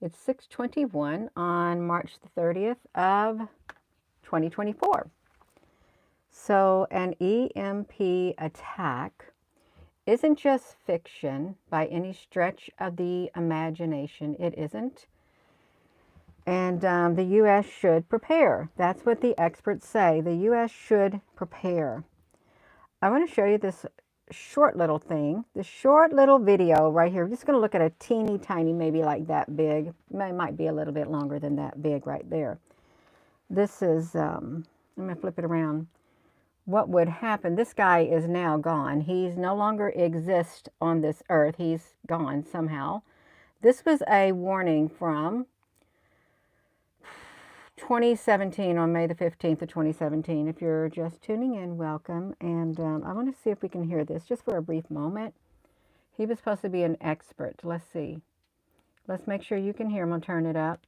It's 6:21 on March the 30th of 2024. So an EMP attack isn't just fiction by any stretch of the imagination. It isn't. And the U.S. should prepare. That's what the experts say. The U.S. should prepare. I want to show you this short little thing, this short little video right here. I'm just going to look at a teeny tiny, maybe like that big. It might be a little bit longer than that big right there. This is, I'm going to flip it around. What would happen? This guy is now gone. He's no longer exists on this earth. He's gone somehow. This was a warning from 2017, on May the 15th of 2017. If you're just tuning in, welcome. And I want to see if we can hear this just for a brief moment. He was supposed to be an expert. Let's see. Let's make sure you can hear him. I'll turn it up.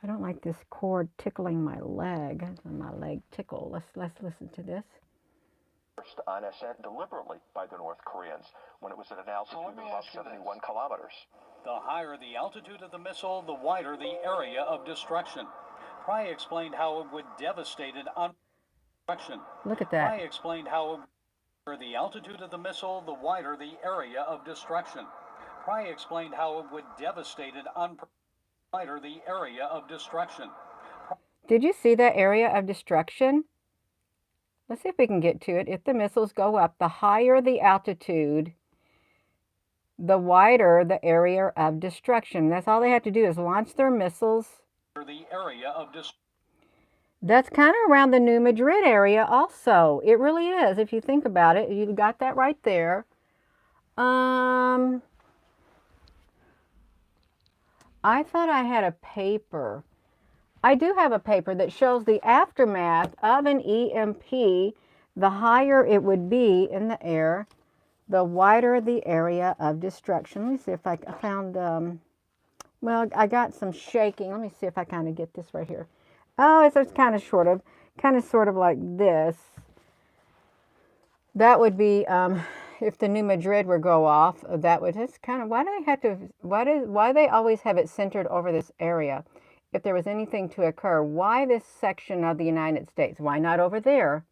I don't like this cord tickling my leg. My leg tickle. Let's listen to this. On ascent deliberately by the North Koreans when it was at an altitude of about 71 kilometers. The higher the altitude of the missile, the wider the area of destruction. Pry explained how it would devastate an destruction. Look at that. Pry explained how the altitude of the missile, the wider the area of destruction. Pry explained how it would devastate an wider the area of destruction. Did you see that area of destruction? Let's see if we can get to it. If the missiles go up, the higher the altitude, the wider the area of destruction. That's all they have to do is launch their missiles. The area of That's kind of around the New Madrid area also. It really is. If you think about it, you got that right there. I thought I had a paper. I do have a paper that shows the aftermath of an EMP. The higher it would be in the air, the wider the area of destruction. Let me see if I found, well, I got some shaking. Let me see if I kind of get this right here. Oh, it's kind of sort of like this. That would be, if the New Madrid were go off, that would, it's kind of, why do they have to, why do they always have it centered over this area? If there was anything to occur, why this section of the United States? Why not over there?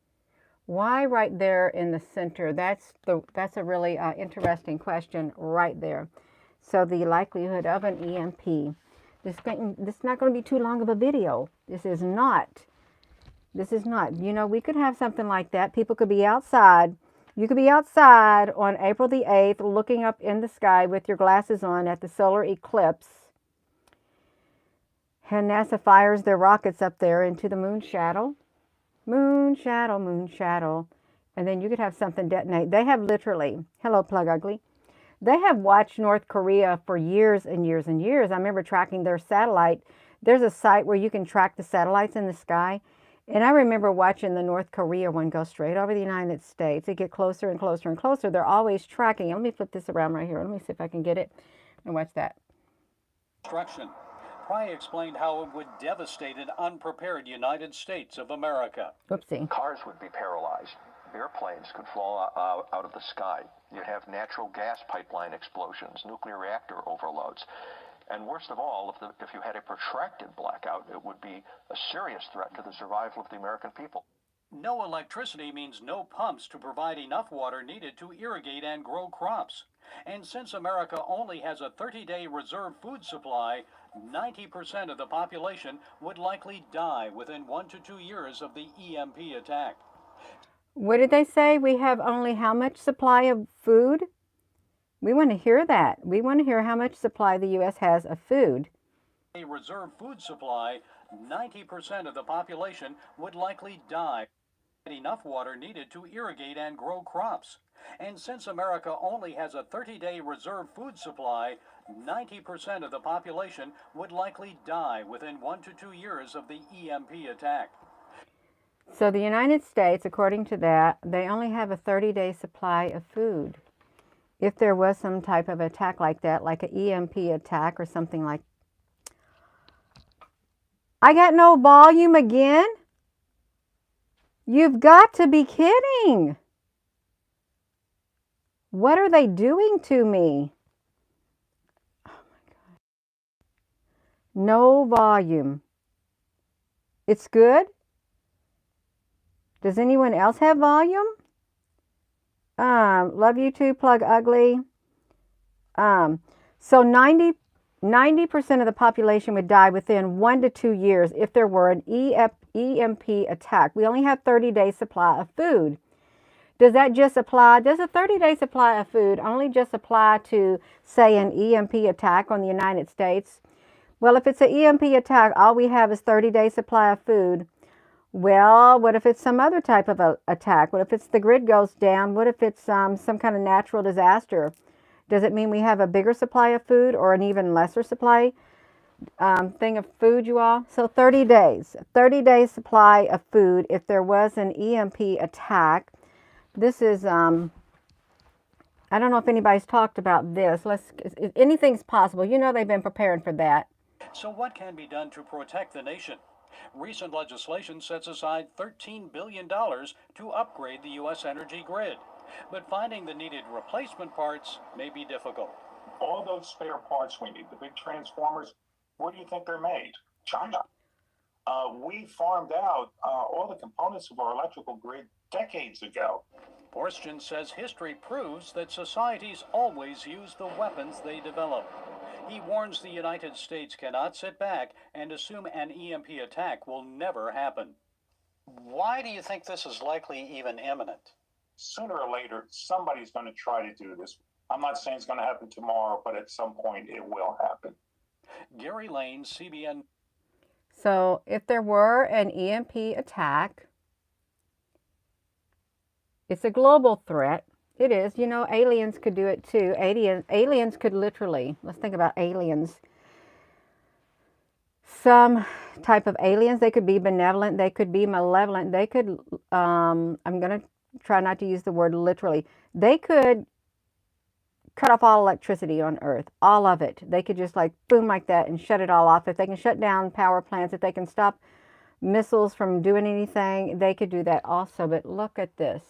Why right there in the center? That's a really interesting question right there. So the likelihood of an EMP. This is not going to be too long of a video. This is not. You know, we could have something like that. People could be outside. You could be outside on April the 8th looking up in the sky with your glasses on at the solar eclipse. And NASA fires their rockets up there into the moon shadow. Moon shadow, moon shadow. And then you could have something detonate. They have literally, hello, Plug Ugly. They have watched North Korea for years and years and years. I remember tracking their satellite. There's a site where you can track the satellites in the sky. And I remember watching the North Korea one go straight over the United States. It get closer and closer and closer. They're always tracking. Let me flip this around right here. Let me see if I can get it. And watch that. Destruction. Pry explained how it would devastate an unprepared United States of America. Oopsie. Cars would be paralyzed. Airplanes could fall out of the sky. You'd have natural gas pipeline explosions, nuclear reactor overloads. And worst of all, if you had a protracted blackout, it would be a serious threat to the survival of the American people. No electricity means no pumps to provide enough water needed to irrigate and grow crops. And since America only has a 30-day reserve food supply, 90% of the population would likely die within 1 to 2 years of the EMP attack. What did they say? We have only how much supply of food? We want to hear that. We want to hear how much supply the U.S. has of food. A reserve food supply, 90% of the population would likely die. Enough water needed to irrigate and grow crops. And since America only has a 30-day reserve food supply, 90% of the population would likely die within 1 to 2 years of the EMP attack. So the United States, according to that, they only have a 30-day supply of food. If there was some type of attack like that, like an EMP attack or something like that. I got no volume again? You've got to be kidding. What are they doing to me? Oh my God. No volume. It's good? Does anyone else have volume? Love you too, Plug Ugly. So 90% of the population would die within 1 to 2 years if there were an EMP attack. We only have 30-day supply of food. Does that just apply? Does a 30-day supply of food only just apply to, say, an EMP attack on the United States? Well, if it's an EMP attack, all we have is 30-day supply of food. Well, what if it's some other type of attack? What if it's the grid goes down? What if it's some kind of natural disaster? Does it mean we have a bigger supply of food or an even lesser supply thing of food, you all? So 30 days, 30 days supply of food if there was an EMP attack. This is, I don't know if anybody's talked about this. Anything's possible. You know they've been preparing for that. So what can be done to protect the nation? Recent legislation sets aside $13 billion to upgrade the U.S. energy grid. But finding the needed replacement parts may be difficult. All those spare parts we need, the big transformers, where do you think they're made? China. We farmed out all the components of our electrical grid decades ago. Forstchen says history proves that societies always use the weapons they develop. He warns the United States cannot sit back and assume an EMP attack will never happen. Why do you think this is likely even imminent? Sooner or later, somebody's going to try to do this. I'm not saying it's going to happen tomorrow, but at some point it will happen. Gary Lane, CBN. So if there were an EMP attack, it's a global threat. It is. You know, aliens could do it too. Aliens could literally, let's think about aliens. Some type of aliens, they could be benevolent, they could be malevolent, they could, I'm going to try not to use the word literally, they could cut off all electricity on Earth, all of it. They could just like boom like that and shut it all off. If they can shut down power plants, if they can stop missiles from doing anything, they could do that also. But look at this.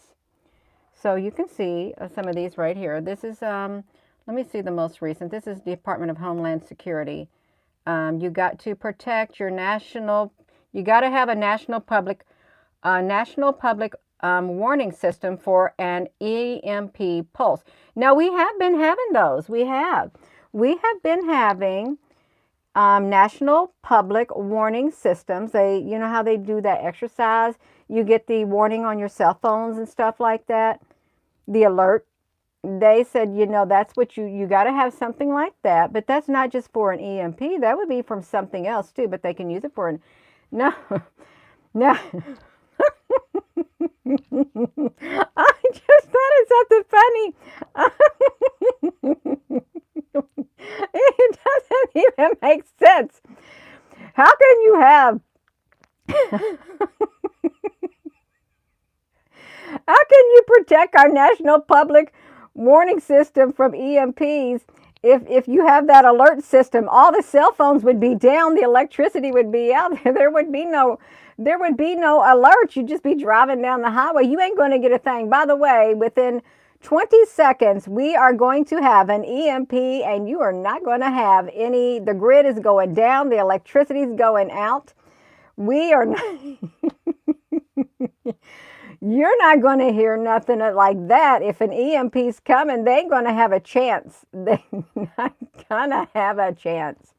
So you can see some of these right here. This is, let me see the most recent. This is Department of Homeland Security. You got to protect your national, you got to have a national public warning system for an EMP pulse. Now we have been having those. We have been having national public warning systems. They, you know how they do that exercise? You get the warning on your cell phones and stuff like that. The alert. They said, you know, that's what you got to have something like that. But that's not just for an EMP. That would be from something else too. But they can use it for no. I just thought it's something funny. It doesn't even make sense. How can you have how can you protect our national public warning system from EMPs if you have that alert system? All the cell phones would be down, the electricity would be out there. There would be no alert. You'd just be driving down the highway. You ain't going to get a thing. By the way, within 20 seconds, we are going to have an EMP and you are not going to have any, the grid is going down, the electricity is going out. We are not, you're not going to hear nothing like that. If an EMP's coming, they ain't going to have a chance. They're not going to have a chance.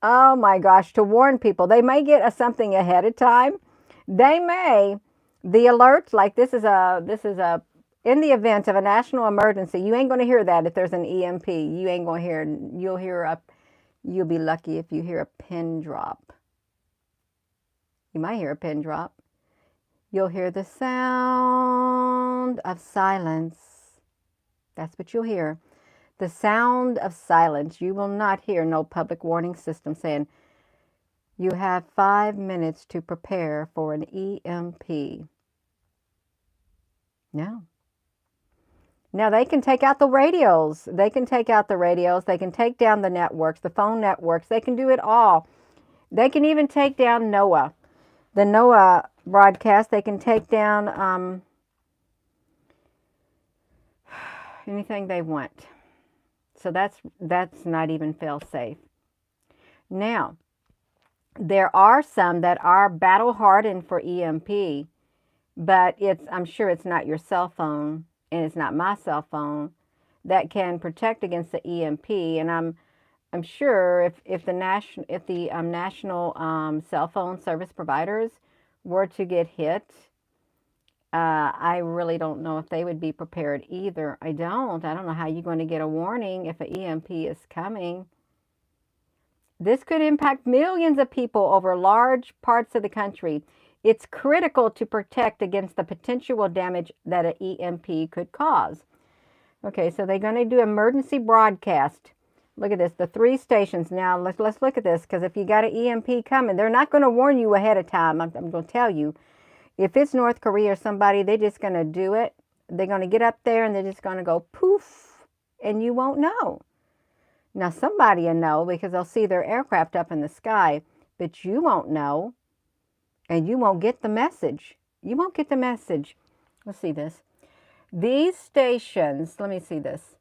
Oh my gosh, to warn people. They may get something ahead of time. They may, the alert, like this is a, in the event of a national emergency, you ain't going to hear that if there's an EMP. You ain't going to hear, you'll be lucky if you hear a pin drop. You might hear a pin drop. You'll hear the sound of silence. That's what you'll hear. The sound of silence. You will not hear no public warning system saying, you have 5 minutes to prepare for an EMP. No. Now they can take out the radios. They can take out the radios. They can take down the networks, the phone networks. They can do it all. They can even take down NOAA. The NOAA broadcast, they can take down anything they want. So that's not even fail safe. Now, there are some that are battle hardened for EMP, but I'm sure it's not your cell phone and it's not my cell phone that can protect against the EMP. And I'm sure if the national cell phone service providers were to get hit, I really don't know if they would be prepared either. I don't know how you're going to get a warning if an EMP is coming. This could impact millions of people over large parts of the country. It's critical to protect against the potential damage that an EMP could cause. Okay, so they're going to do emergency broadcast. Look at this, the 3 stations. Now, let's look at this, because if you got an EMP coming, they're not going to warn you ahead of time. I'm going to tell you. If it's North Korea or somebody, they're just going to do it. They're going to get up there, and they're just going to go poof, and you won't know. Now, somebody will know because they'll see their aircraft up in the sky, but you won't know, and you won't get the message. You won't get the message. Let's see this. These stations, let me see this.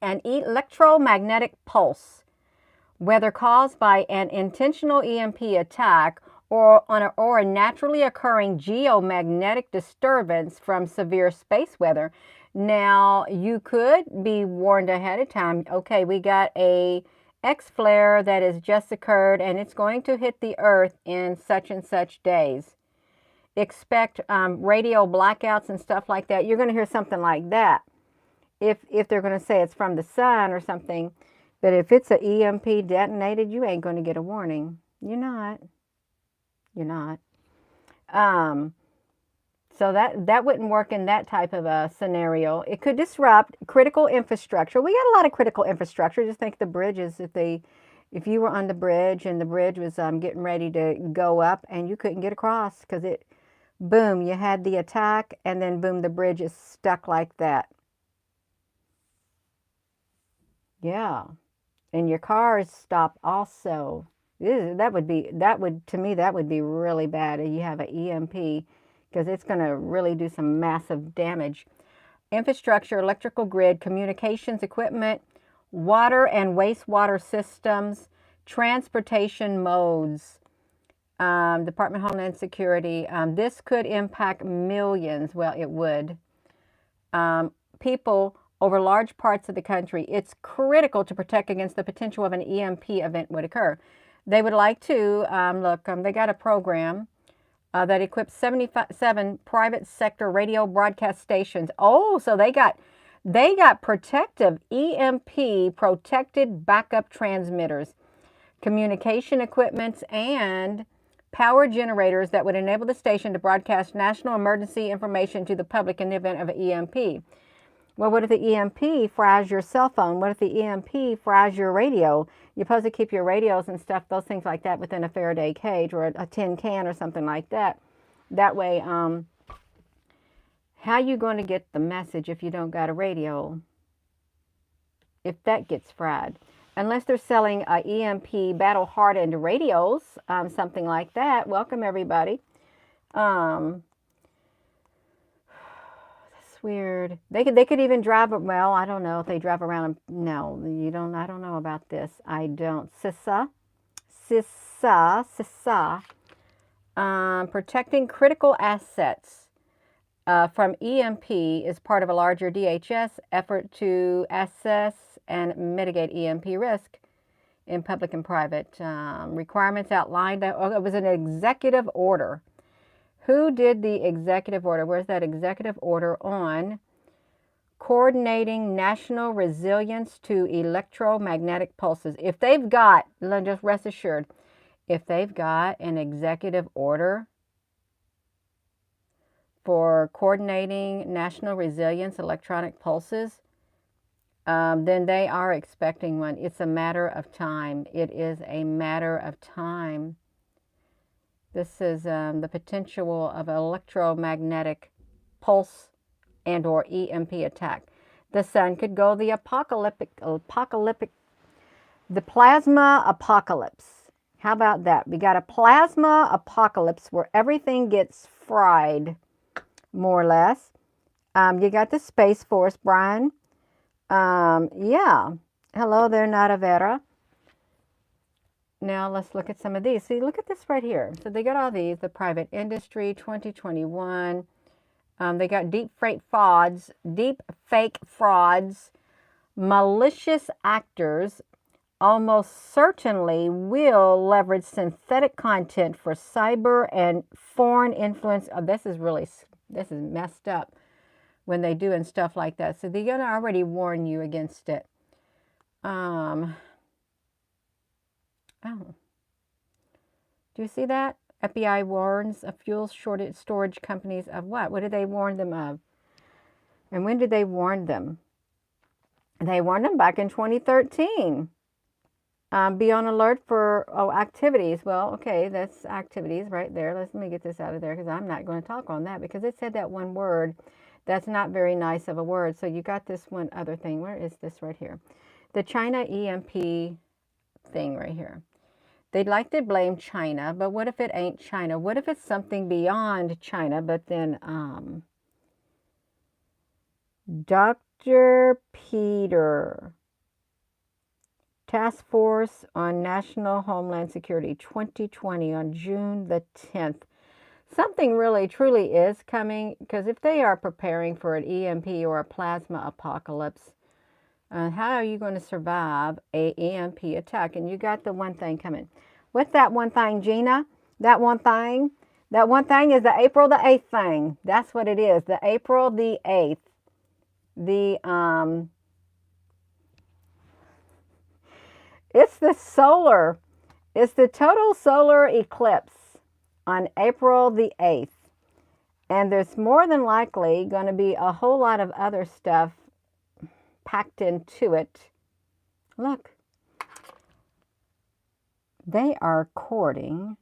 An electromagnetic pulse, whether caused by an intentional EMP attack or a naturally occurring geomagnetic disturbance from severe space weather. Now, you could be warned ahead of time. Okay, we got a X flare that has just occurred, and it's going to hit the Earth in such and such days. Expect radio blackouts and stuff like that. You're going to hear something like that. If they're going to say it's from the sun or something, but if it's an EMP detonated, you ain't going to get a warning. You're not. You're not. So that wouldn't work in that type of a scenario. It could disrupt critical infrastructure. We got a lot of critical infrastructure. Just think the bridges. If you were on the bridge and the bridge was getting ready to go up and you couldn't get across because boom, you had the attack, and then boom, the bridge is stuck like that. Yeah, and your cars stop also. To me, that would be really bad if you have an EMP, because it's going to really do some massive damage. Infrastructure, electrical grid, communications equipment, water and wastewater systems, transportation modes, Department of Homeland Security. This could impact millions. Well, it would. People over large parts of the country. It's critical to protect against the potential of an EMP event would occur. They would like to, they got a program that equips 77 private sector radio broadcast stations. Oh, so they got protective EMP protected backup transmitters, communication equipments, and power generators that would enable the station to broadcast national emergency information to the public in the event of an EMP. Well, what if the EMP fries your cell phone? What if the EMP fries your radio? You're supposed to keep your radios and stuff, those things like that, within a Faraday cage or a tin can or something like that. That way, how are you going to get the message if you don't got a radio? If that gets fried. Unless they're selling EMP battle-hardened radios, something like that. Welcome, everybody. Weird. They could even drive. Well, I don't know if they drive around. No, you don't. I don't know about this. I don't. CISA. Protecting critical assets from EMP is part of a larger DHS effort to assess and mitigate EMP risk in public and private. Requirements outlined. It was an executive order. Who did the executive order? Where's that executive order on coordinating national resilience to electromagnetic pulses? If they've got, just rest assured, if they've got an executive order for coordinating national resilience electronic pulses, then they are expecting one. It's a matter of time. It is a matter of time. This is the potential of electromagnetic pulse and or EMP attack. The sun could go the the plasma apocalypse. How about that? We got a plasma apocalypse where everything gets fried, more or less. You got the Space Force, Brian. Yeah. Hello there, Nada Vera. Now let's look at some of these. See, look at this right here. So they got all these, the private industry, 2021. They got deep fake frauds, malicious actors almost certainly will leverage synthetic content for cyber and foreign influence. Oh, this is messed up when they do and stuff like that. So they're going to already warn you against it. Oh. Do you see that? FBI warns of fuel shortage storage companies of what? What did they warn them of? And when did they warn them? They warned them back in 2013. Be on alert for activities. Well, okay, that's activities right there. Let me get this out of there because I'm not going to talk on that because it said that one word. That's not very nice of a word. So you got this one other thing. Where is this right here? The China EMP thing right here. They'd like to blame China, but what if it ain't China? What if it's something beyond China? But then Dr. Peter, Task Force on National Homeland Security 2020 on June the 10th. Something really truly is coming, because if they are preparing for an EMP or a plasma apocalypse, how are you going to survive a EMP attack? And you got the one thing coming. What's that one thing, Gina? That one thing? That one thing is the April the 8th thing. That's what it is. The April the 8th. It's the total solar eclipse on April the 8th. And there's more than likely going to be a whole lot of other stuff packed into it. Look, they are courting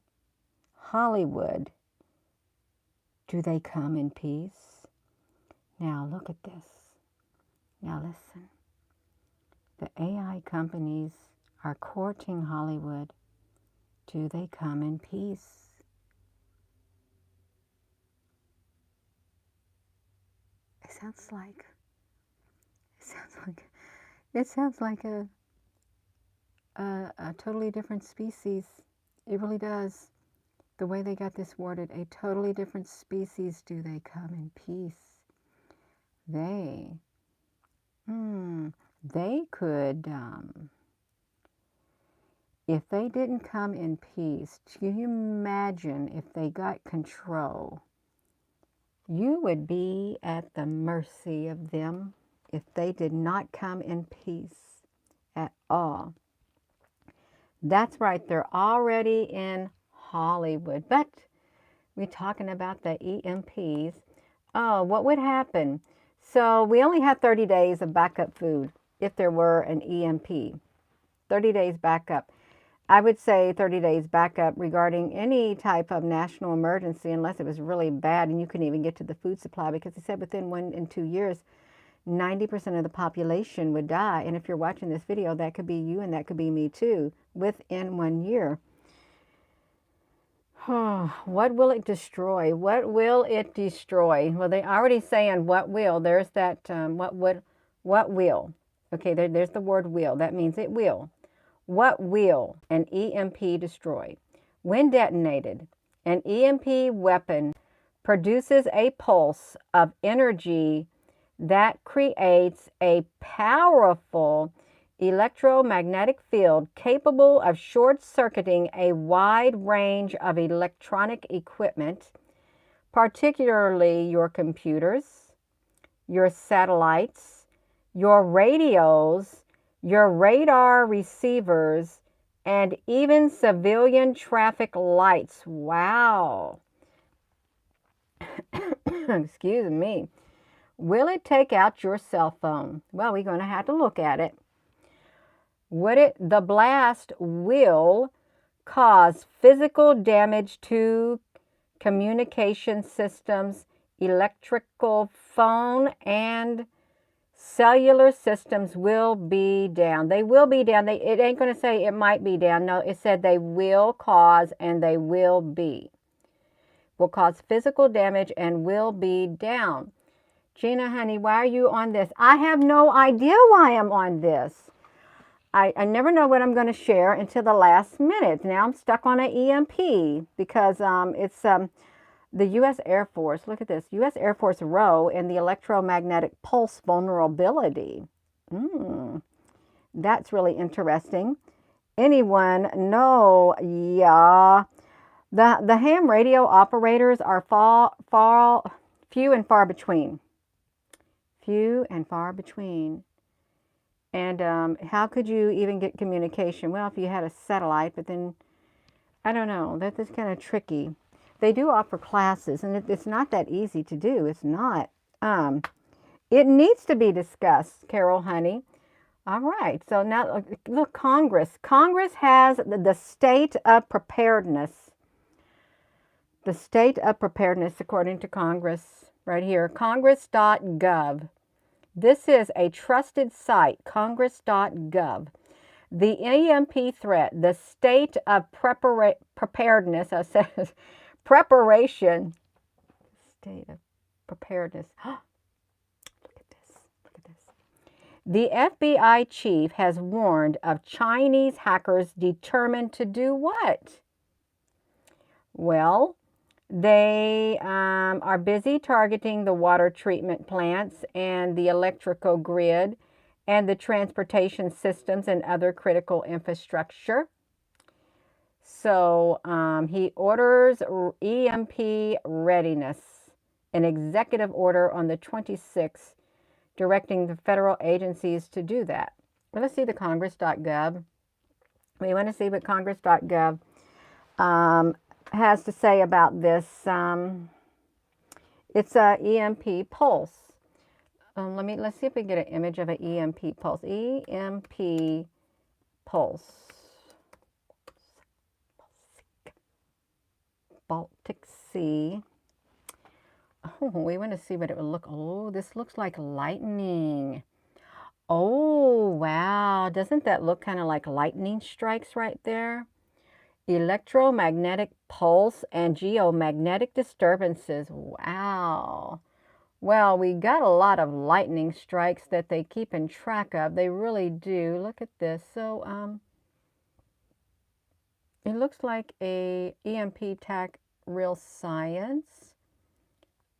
Hollywood. Do they come in peace? Now look at this. Now listen. The AI companies are courting Hollywood. Do they come in peace? It sounds like a totally different species. It really does. The way they got this worded, a totally different species. Do they come in peace? They could, if they didn't come in peace, can you imagine if they got control? You would be at the mercy of them if they did not come in peace at all. That's right, they're already in Hollywood. But we're talking about the EMPs. Oh, what would happen? So we only have 30 days of backup food if there were an EMP. 30 days backup. I would say 30 days backup regarding any type of national emergency, unless it was really bad and you couldn't even get to the food supply, because they said within 1 and 2 years, 90% of the population would die. And if you're watching this video, that could be you and that could be me too, within 1 year. What will it destroy? What will it destroy? Well, they're already saying what will. There's that what will. Okay, there's the word will. That means it will. What will an EMP destroy? When detonated, an EMP weapon produces a pulse of energy that creates a powerful electromagnetic field capable of short-circuiting a wide range of electronic equipment, particularly your computers, your satellites, your radios, your radar receivers, and even civilian traffic lights. Wow. Excuse me. Will it take out your cell phone? Well, we're going to have to look at it. The blast will cause physical damage to communication systems, electrical, phone, and cellular systems will be down. They will be down. It ain't going to say it might be down. No, it said they will cause and they will be. Will cause physical damage and will be down. Gina, honey, why are you on this? I have no idea why I'm on this. I never know what I'm going to share until the last minute. Now I'm stuck on an EMP because it's the U.S. Air Force. Look at this. U.S. Air Force row in the electromagnetic pulse vulnerability. That's really interesting. Anyone know? Yeah. The ham radio operators are few and far between. Few and far between. And how could you even get communication? Well, if you had a satellite, but then, I don't know, that's kind of tricky. They do offer classes, and it's not that easy to do. It's not. It needs to be discussed, Carol, honey. All right. So now, look, Congress. Congress has the state of preparedness. The state of preparedness, according to Congress, right here, congress.gov. This is a trusted site, congress.gov. The EMP threat, the state of preparedness, I said, preparation, state of preparedness. Look at this, look at this. The FBI chief has warned of Chinese hackers determined to do what? Well, they are busy targeting the water treatment plants and the electrical grid and the transportation systems and other critical infrastructure. So he orders EMP readiness, an executive order on the 26th, directing the federal agencies to do that. Well, let's see the congress.gov. We want to see what congress.gov has to say about this. It's a EMP pulse. Let's see if we get an image of an EMP pulse. EMP pulse. Baltic Sea. Oh, we want to see what it would look. Oh, this looks like lightning. Oh, wow. Doesn't that look kind of like lightning strikes right there? Electromagnetic pulse and geomagnetic disturbances. Wow. Well, we got a lot of lightning strikes that they keep in track of. They really do. Look at this. So, it looks like a EMP attack, real science.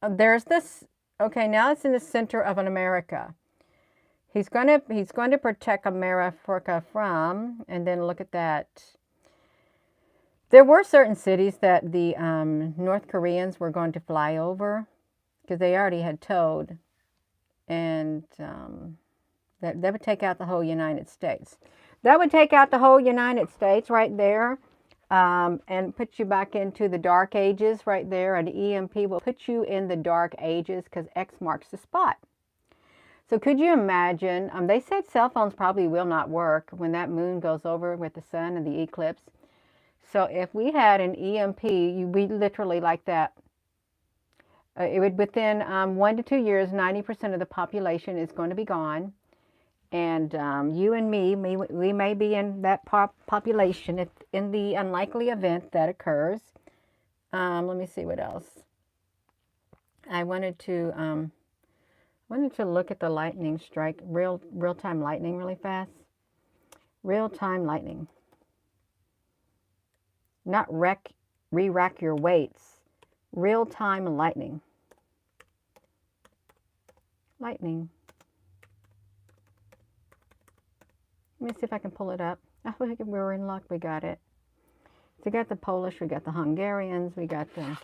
There's this. Okay, now it's in the center of an America. He's going to protect America from, and then look at that. There were certain cities that the North Koreans were going to fly over because they already had towed, and that would take out the whole United States. That would take out the whole United States right there, and put you back into the dark ages right there. An EMP will put you in the dark ages because X marks the spot. So could you imagine? They said cell phones probably will not work when that moon goes over with the sun and the eclipse. So if we had an EMP, we literally like that. It would, within 1 to 2 years, 90% of the population is going to be gone. And you and me, we may be in that population if, in the unlikely event that occurs. Let me see what else. I wanted to look at the lightning strike, real-time lightning really fast. Real-time lightning. Not re-rack your weights. Real-time lightning. Lightning. Let me see if I can pull it up. Oh, we were in luck. We got it. So we got the Polish, we got the Hungarians, we got the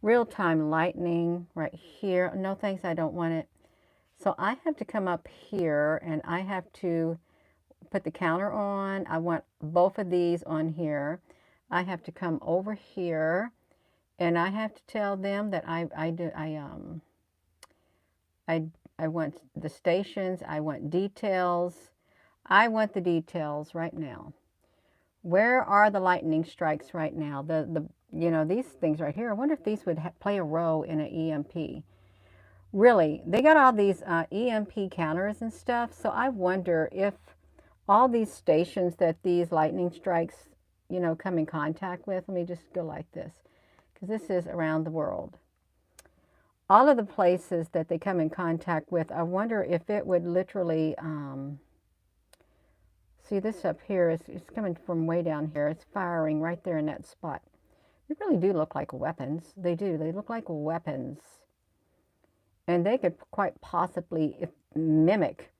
real-time lightning right here. No thanks, I don't want it. So I have to come up here and I have to put the counter on. I want both of these on here. I have to come over here and I have to tell them that I want the stations, I want details. I want the details right now. Where are the lightning strikes right now? These things right here. I wonder if these would play a role in an EMP. Really, they got all these EMP counters and stuff. So I wonder if all these stations that these lightning strikes, come in contact with. Let me just go like this, because this is around the world. All of the places that they come in contact with, I wonder if it would literally See, this up here is it's coming from way down here. It's firing right there in that spot. They really do look like weapons. They do. They look like weapons. And they could quite possibly mimic.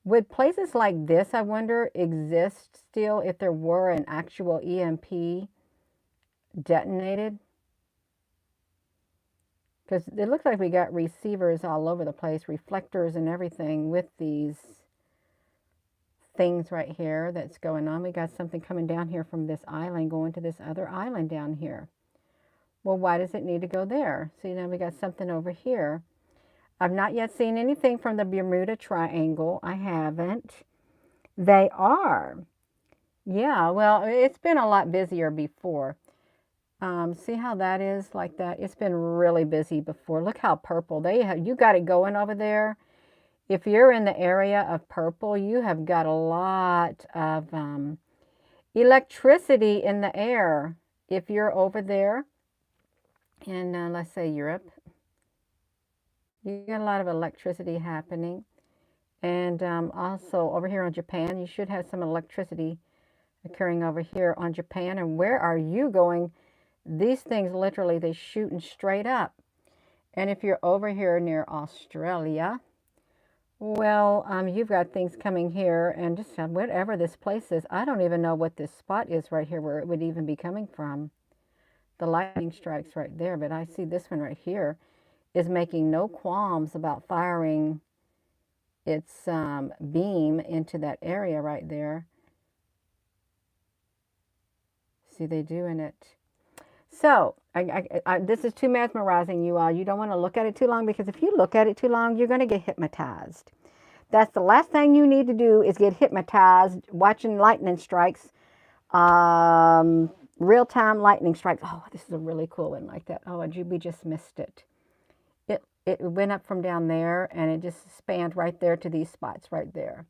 Would places like this, I wonder, exist still if there were an actual EMP detonated? Because it looks like we got receivers all over the place, reflectors and everything with these things right here that's going on. We got something coming down here from this island going to this other island down here. Well, why does it need to go there? See, now we got something over here. I've not yet seen anything from the Bermuda Triangle. I haven't. They are. Yeah, well, it's been a lot busier before. See how that is like that? It's been really busy before. Look how purple they have. You got it going over there. If you're in the area of purple, you have got a lot of electricity in the air. If you're over there in, let's say, Europe, you got a lot of electricity happening. And also over here on Japan, you should have some electricity occurring over here on Japan. And where are you going? These things literally, they shooting straight up. And if you're over here near Australia, well, you've got things coming here and just whatever this place is. I don't even know what this spot is right here where it would even be coming from. The lightning strikes right there, but I see this one right here is making no qualms about firing its beam into that area right there. See, they doing it. So, this is too mesmerizing, you all. You don't want to look at it too long, because if you look at it too long, you're going to get hypnotized. That's the last thing you need to do, is get hypnotized watching lightning strikes, real-time lightning strikes. Oh, this is a really cool one like that. Oh, we just missed it. It went up from down there, and it just spanned right there to these spots right there.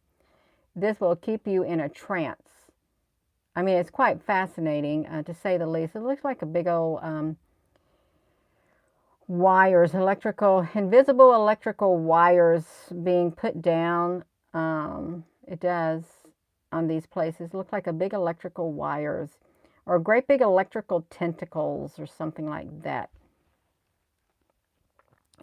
This will keep you in a trance. I mean, it's quite fascinating, to say the least. It looks like a big old wires, invisible electrical wires being put down. It does on these places. It looks like a big electrical wires, or great big electrical tentacles or something like that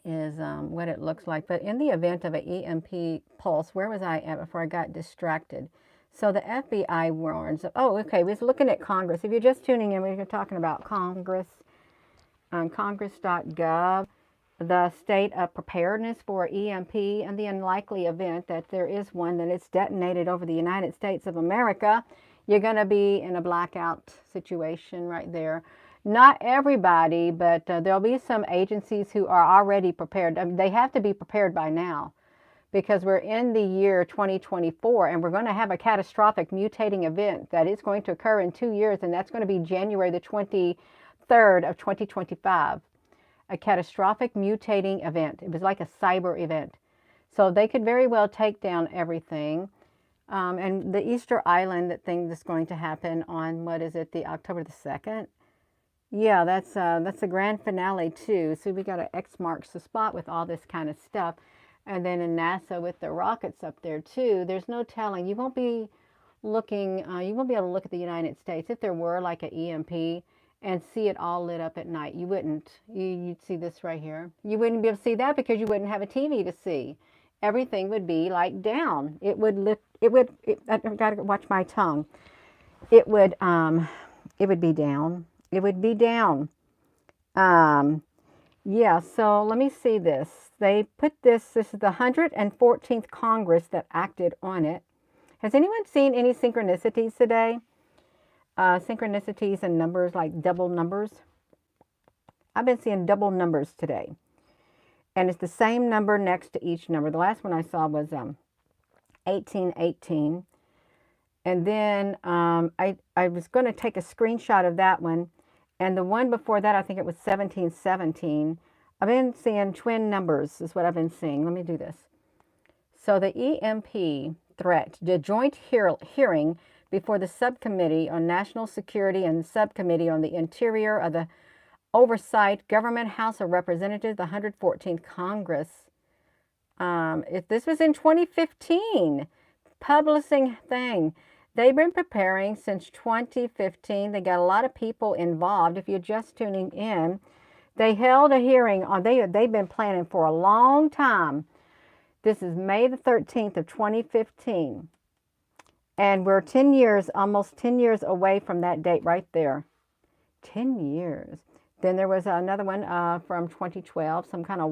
is what it looks like. But in the event of an EMP pulse, where was I at before I got distracted? So the FBI warns, oh, okay, we was looking at Congress. If you're just tuning in, we're talking about Congress, on congress.gov, the state of preparedness for EMP and the unlikely event that there is one that is detonated over the United States of America. You're going to be in a blackout situation right there. Not everybody, but there'll be some agencies who are already prepared. I mean, they have to be prepared by now, because we're in the year 2024, and we're going to have a catastrophic mutating event that is going to occur in 2 years, and that's going to be January the 23rd of 2025. A catastrophic mutating event. It was like a cyber event. So they could very well take down everything. And the Easter Island thing that's going to happen on, what is it, the October the 2nd? Yeah, that's the grand finale too. So we got an X marks the spot with all this kind of stuff. And then in NASA with the rockets up there too, there's no telling. You won't be looking, you won't be able to look at the United States if there were like an EMP and see it all lit up at night. You wouldn't. You'd see this right here. You wouldn't be able to see that because you wouldn't have a TV to see. Everything would be like down. It would lift. I've got to watch my tongue. It would be down. It would be down. Yeah. So let me see this. They put this is the 114th Congress that acted on it. Has anyone seen any synchronicities today? Synchronicities and numbers, like double numbers. I've been seeing double numbers today. And it's the same number next to each number. The last one I saw was 1818. And then I was going to take a screenshot of that one. And the one before that, I think it was 1717. I've been seeing twin numbers is what I've been seeing. Let me do this. So the EMP threat, the joint hearing before the Subcommittee on National Security and the Subcommittee on the Interior of the Oversight Government House of Representatives, the 114th Congress. This was in 2015, publishing thing. They've been preparing since 2015. They got a lot of people involved. If you're just tuning in, they held a hearing on, they've been planning for a long time. This is May the 13th of 2015. And we're 10 years, almost 10 years away from that date right there. 10 years. Then there was another one from 2012, some kind of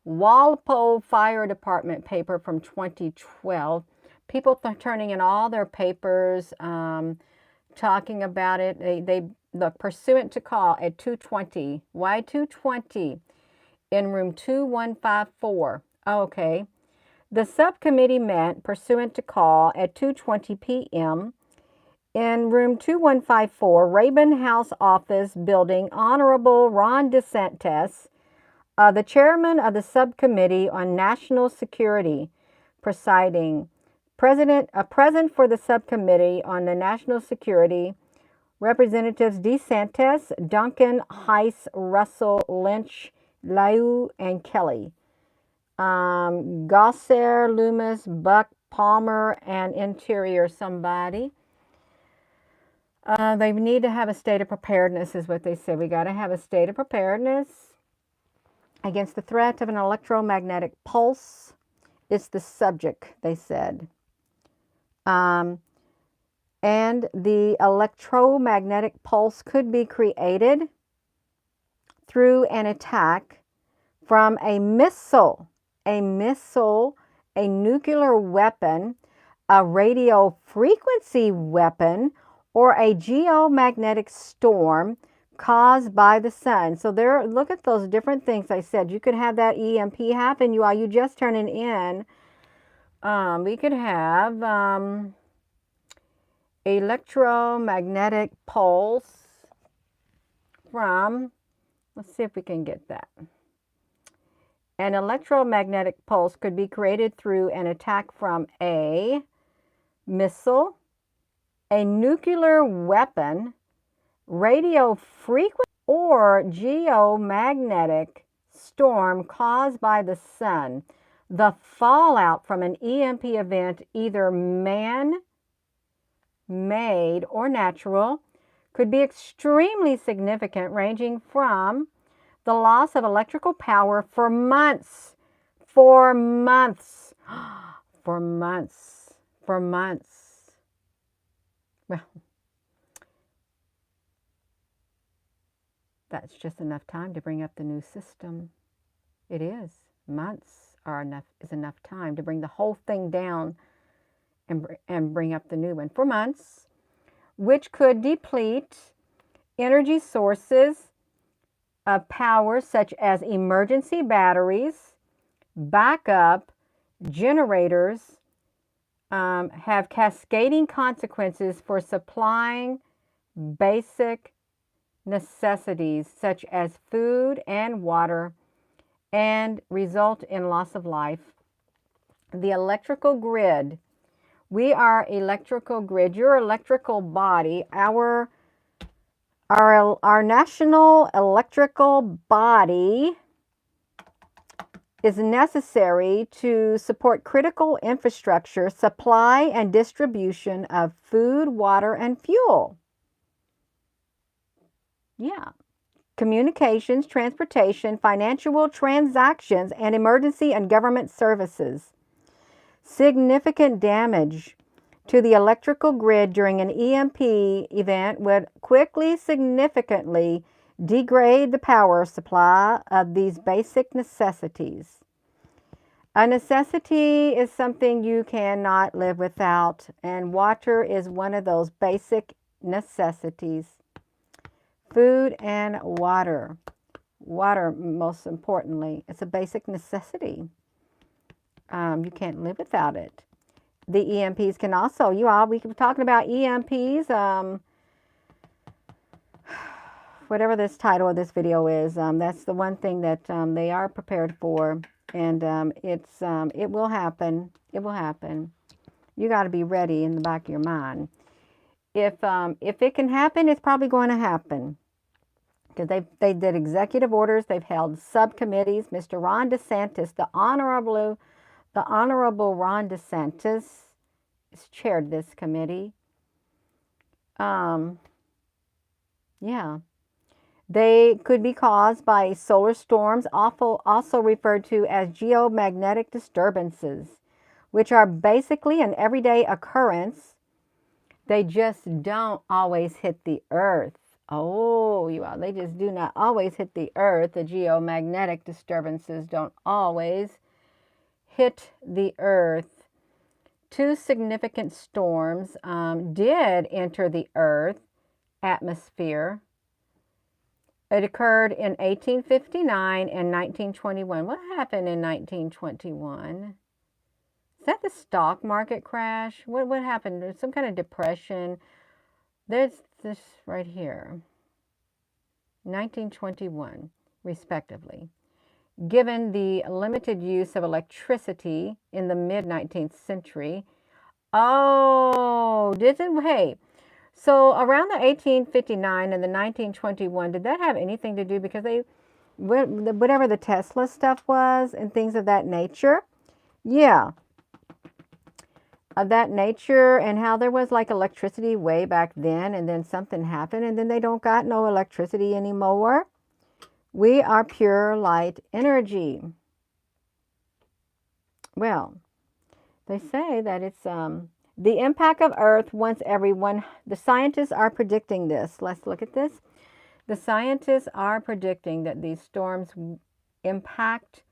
Walpole Fire Department paper from 2012. People turning in all their papers, talking about it. They look, pursuant to call at 2:20. Why 2:20? In room 2154. Oh, okay. The subcommittee met pursuant to call at 2:20 p.m. in room 2154, Rabin House Office Building. Honorable Ron DeSantis, the chairman of the subcommittee on national security, presiding. Present for the subcommittee on the national security, Representatives DeSantis, Duncan, Heiss, Russell, Lynch, Liu, and Kelly. Gosser, Loomis, Buck, Palmer, and Interior somebody. They need to have a state of preparedness is what they said. We got to have a state of preparedness against the threat of an electromagnetic pulse. It's the subject, they said. And the electromagnetic pulse could be created through an attack from a missile, a nuclear weapon, a radio frequency weapon, or a geomagnetic storm caused by the sun. So there, look at those different things I said. You could have that EMP happen while you just turning in. We could have electromagnetic pulse from, let's see if we can get that. An electromagnetic pulse could be created through an attack from a missile, a nuclear weapon, radio frequency, or geomagnetic storm caused by the sun. The fallout from an EMP event, either man-made or natural, could be extremely significant, ranging from the loss of electrical power for months, for months. Well, that's just enough time to bring up the new system. It is. Months is enough time to bring the whole thing down and bring up the new one for months, which could deplete energy sources of power such as emergency batteries, backup generators, have cascading consequences for supplying basic necessities such as food and water, and result in loss of life. The electrical grid. We are electrical grid. Your electrical body, our national electrical body is necessary to support critical infrastructure, supply and distribution of food, water, and fuel. Yeah. Communications, transportation, financial transactions, and emergency and government services. Significant damage to the electrical grid during an EMP event would quickly, significantly degrade the power supply of these basic necessities. A necessity is something you cannot live without, and water is one of those basic necessities. Food and water. Water, most importantly, it's a basic necessity. You can't live without it. The EMPs can also, we were talking about EMPs, whatever this title of this video is, that's the one thing that they are prepared for, and it will happen. It will happen. You got to be ready in the back of your mind. If it can happen, it's probably going to happen, because they did executive orders. They've held subcommittees. Mr. Ron DeSantis, the Honorable Ron DeSantis, chaired this committee. Yeah. They could be caused by solar storms, also referred to as geomagnetic disturbances, which are basically an everyday occurrence. They just don't always hit the earth. Oh, you all, they just do not always hit the earth. The geomagnetic disturbances don't always hit the earth. Two significant storms did enter the earth atmosphere. It occurred in 1859 and 1921. What happened in 1921? Is that the stock market crash? What happened? There's some kind of depression. There's this right here. 1921, respectively. Given the limited use of electricity in the mid-19th century. Oh, hey. So around the 1859 and the 1921, did that have anything to do, because whatever the Tesla stuff was and things of that nature? Yeah. Of that nature, and how there was like electricity way back then, and then something happened, and then they don't got no electricity anymore. We are pure light energy. Well, they say that it's the impact of Earth once the scientists are predicting this. Let's look at this. The scientists are predicting that these storms impact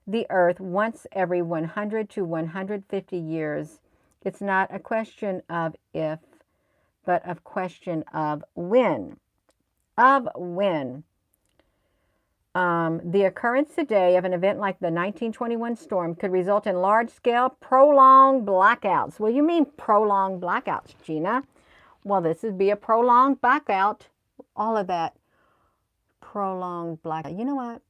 the Earth once every 100 to 150 years. It's not a question of if, but a question of when. Of when. The occurrence today of an event like the 1921 storm could result in large-scale prolonged blackouts. Well, you mean prolonged blackouts, Gina? Well, this would be a prolonged blackout. All of that prolonged blackout. You know what?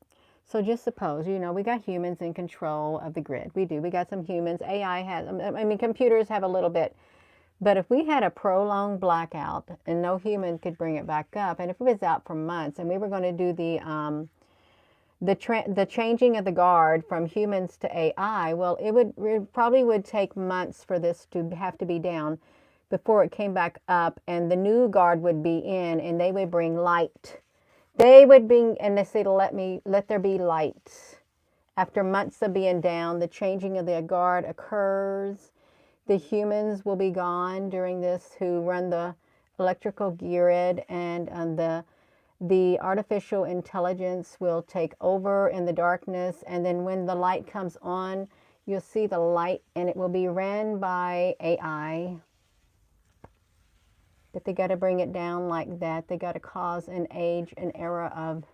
So just suppose, we got humans in control of the grid. We do. We got some humans. AI has, computers have a little bit. But if we had a prolonged blackout and no human could bring it back up, and if it was out for months, and we were going to do the changing of the guard from humans to AI, well, it probably would take months for this to have to be down before it came back up, and the new guard would be in, and they would bring light. They would bring, and they say, let there be light. After months of being down, the changing of the guard occurs. The humans will be gone during this who run the electrical grid, and the artificial intelligence will take over in the darkness. And then when the light comes on, you'll see the light, and it will be ran by AI. But they got to bring it down like that. They got to cause an era of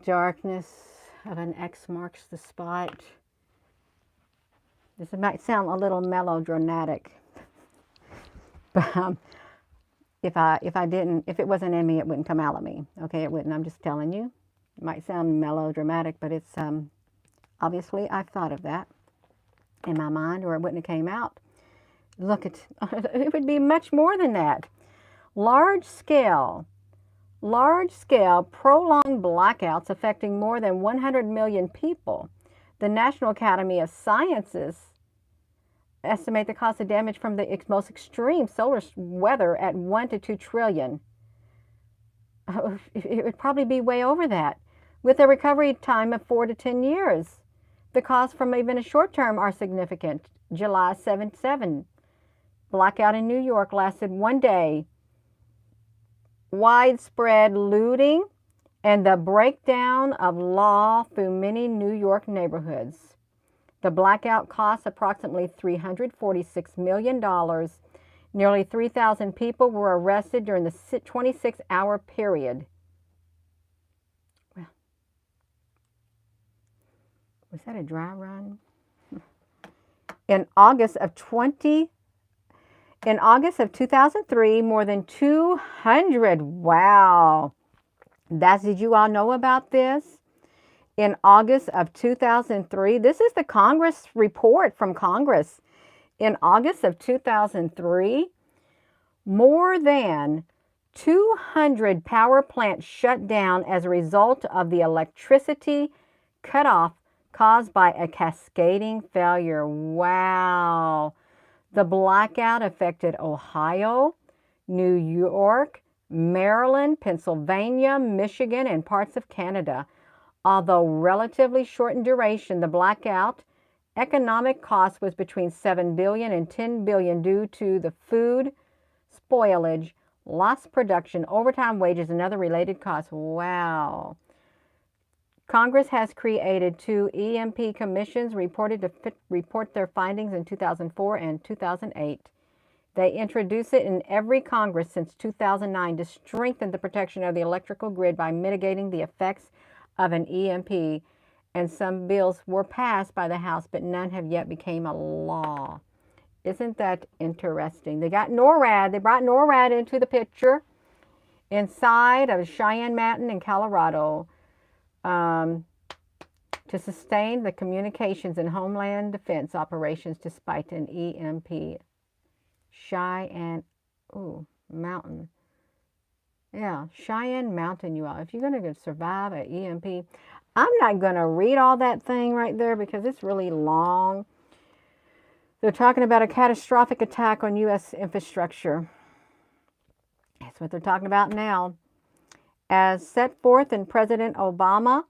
darkness, of an X marks the spot. This might sound a little melodramatic, but if it wasn't in me, it wouldn't come out of me. Okay, it wouldn't. I'm just telling you. It might sound melodramatic, but it's obviously I've thought of that in my mind, or it wouldn't have came out. Look at it would be much more than that. Large scale, prolonged blackouts affecting more than 100 million people. The National Academy of Sciences estimate the cost of damage from the most extreme solar weather at 1 to 2 trillion. It would probably be way over that, with a recovery time of 4 to 10 years. The costs from even a short term are significant. July 7/7. Blackout in New York lasted 1 day. Widespread looting and the breakdown of law through many New York neighborhoods. The blackout cost approximately $346 million. Nearly 3,000 people were arrested during the 26-hour period. Well, was that a dry run? In August of 2003, more than 200, wow. Did you all know about this? In August of 2003, this is the Congress report from Congress. In August of 2003, more than 200 power plants shut down as a result of the electricity cutoff caused by a cascading failure. Wow. The blackout affected Ohio, New York, Maryland, Pennsylvania, Michigan, and parts of Canada. Although relatively short in duration, the blackout economic cost was between $7 billion and $10 billion due to the food spoilage, lost production, overtime wages, and other related costs. Wow. Congress has created 2 EMP commissions reported to report their findings in 2004 and 2008. They introduced it in every Congress since 2009 to strengthen the protection of the electrical grid by mitigating the effects of an EMP. And some bills were passed by the House, but none have yet become a law. Isn't that interesting? They got NORAD. They brought NORAD into the picture inside of Cheyenne Mountain in Colorado to sustain the communications and homeland defense operations despite an EMP. Cheyenne Mountain. Yeah, Cheyenne Mountain, you all. If you're going to survive an EMP, I'm not going to read all that thing right there because it's really long. They're talking about a catastrophic attack on U.S. infrastructure. That's what they're talking about now. As set forth in President Obama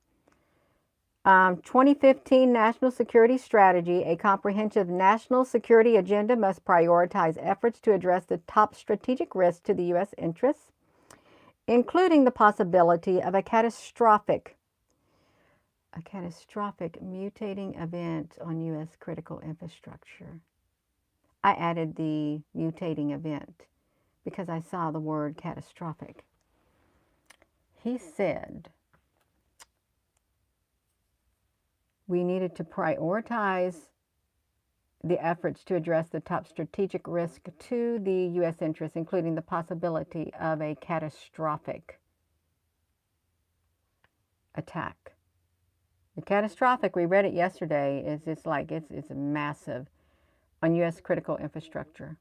2015 National Security Strategy, a comprehensive national security agenda must prioritize efforts to address the top strategic risks to the U.S. interests, including the possibility of a catastrophic mutating event on U.S. critical infrastructure. I added the mutating event because I saw the word catastrophic. He said we needed to prioritize the efforts to address the top strategic risk to the U.S. interests, including the possibility of a catastrophic attack. The catastrophic, we read it yesterday, is it's like it's massive on U.S. critical infrastructure.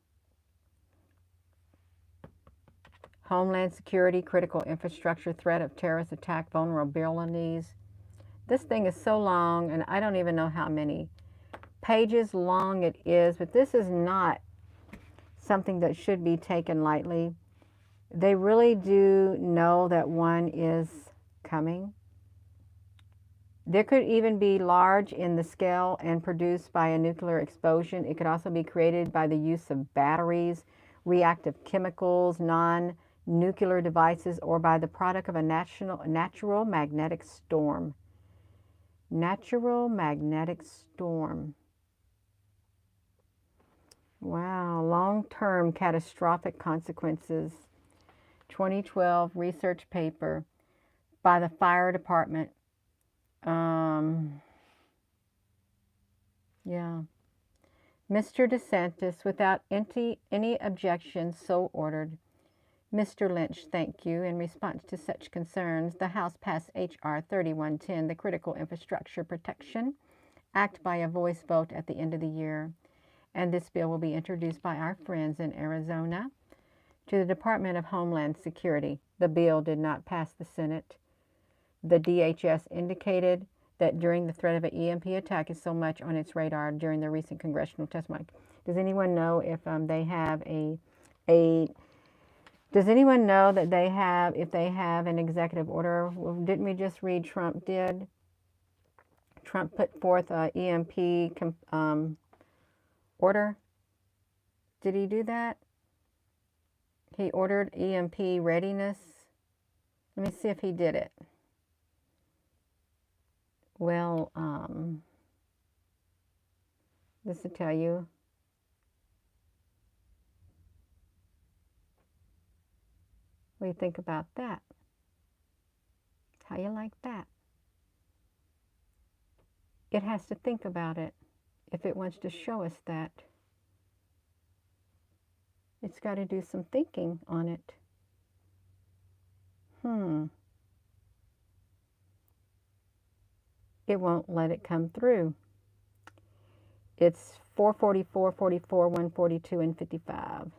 Homeland security, critical infrastructure, threat of terrorist attack, vulnerabilities. This thing is so long, and I don't even know how many pages long it is, but this is not something that should be taken lightly. They really do know that one is coming. There could even be large in the scale and produced by a nuclear explosion. It could also be created by the use of batteries, reactive chemicals, non-nuclear devices, or by the product of a natural magnetic storm. Natural magnetic storm. Wow, long-term catastrophic consequences. 2012 research paper by the fire department. Yeah. Mr. DeSantis, without any objections, so ordered. Mr. Lynch, thank you. In response to such concerns, the House passed H.R. 3110, the Critical Infrastructure Protection Act, by a voice vote at the end of the year. And this bill will be introduced by our friends in Arizona to the Department of Homeland Security. The bill did not pass the Senate. The DHS indicated that during the threat of an EMP attack is so much on its radar during the recent congressional testimony. Does anyone know if they have does anyone know that if they have an executive order? Well, didn't we just read Trump did? Trump put forth an EMP order. Did he do that? He ordered EMP readiness. Let me see if he did it. Well, this will tell you. What do you think about that? How you like that? It has to think about it if it wants to show us that. It's got to do some thinking on it. It won't let it come through. It's 444, 44, 142, and 55.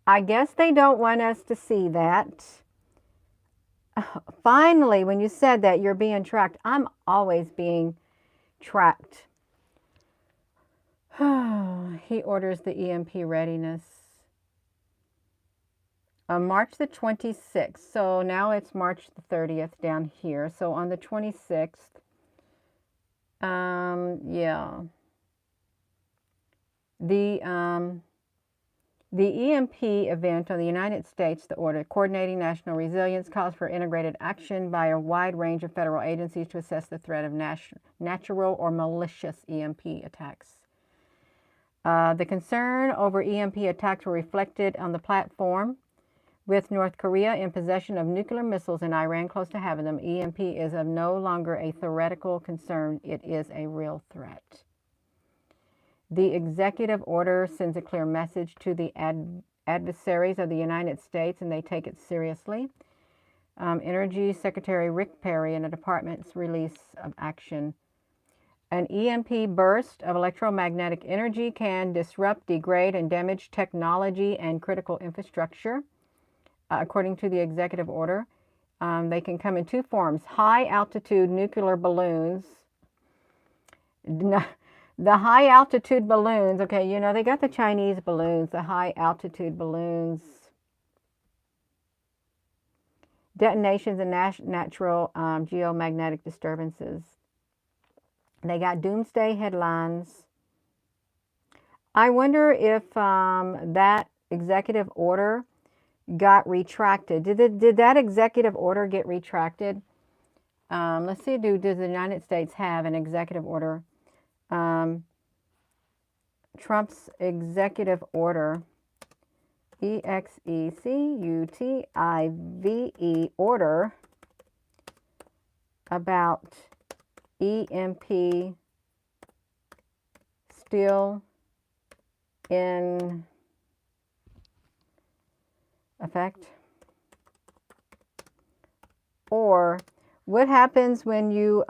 I guess they don't want us to see that. Finally, when you said that you're being tracked, I'm always being tracked. He orders the EMP readiness. On March the 26th, so now it's March the 30th down here. So on the 26th, yeah. The EMP event on the United States, the order coordinating national resilience, calls for integrated action by a wide range of federal agencies to assess the threat of natural or malicious EMP attacks. The concern over EMP attacks were reflected on the platform. With North Korea in possession of nuclear missiles and Iran close to having them, EMP is no longer a theoretical concern. It is a real threat. The executive order sends a clear message to the adversaries of the United States, and they take it seriously. Energy Secretary Rick Perry in the department's release of action. An EMP burst of electromagnetic energy can disrupt, degrade, and damage technology and critical infrastructure. According to the executive order, they can come in two forms: high-altitude nuclear balloons. The high-altitude balloons, okay, you know, they got the Chinese balloons, the high-altitude balloons. Detonations and natural geomagnetic disturbances. They got doomsday headlines. I wonder if that executive order got retracted. Did that executive order get retracted? Let's see, does the United States have an executive order? Trump's executive order, EXECUTIVE order about EMP still in effect? Or what happens when you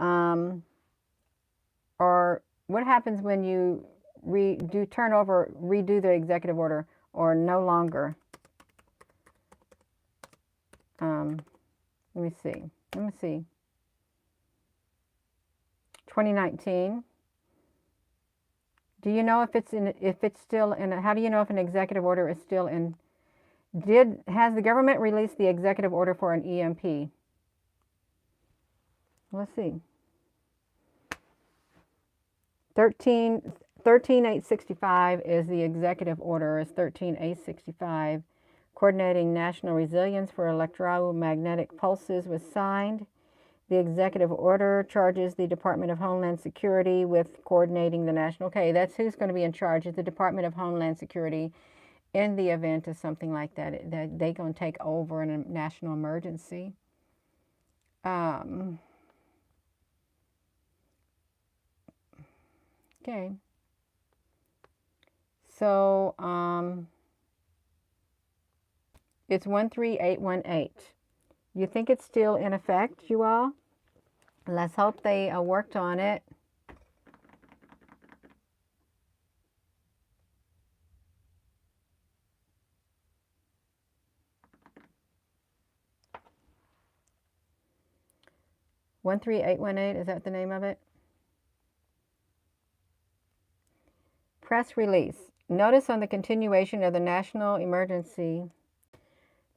redo the executive order, or no longer? Let me see. 2019. Do you know if it's still in? How do you know if an executive order is still in? Has the government released the executive order for an EMP? Let's see. 13865 is the executive order. Is 13865. Coordinating national resilience for electromagnetic pulses was signed. The executive order charges the Department of Homeland Security with coordinating the national. Okay, that's who's going to be in charge. Is the Department of Homeland Security in the event of something like that. They're going to take over in a national emergency. Okay. So, it's 13818. You think it's still in effect, you all? Let's hope they worked on it. $13818, is that the name of it? Press release. Notice on the continuation of the national emergency.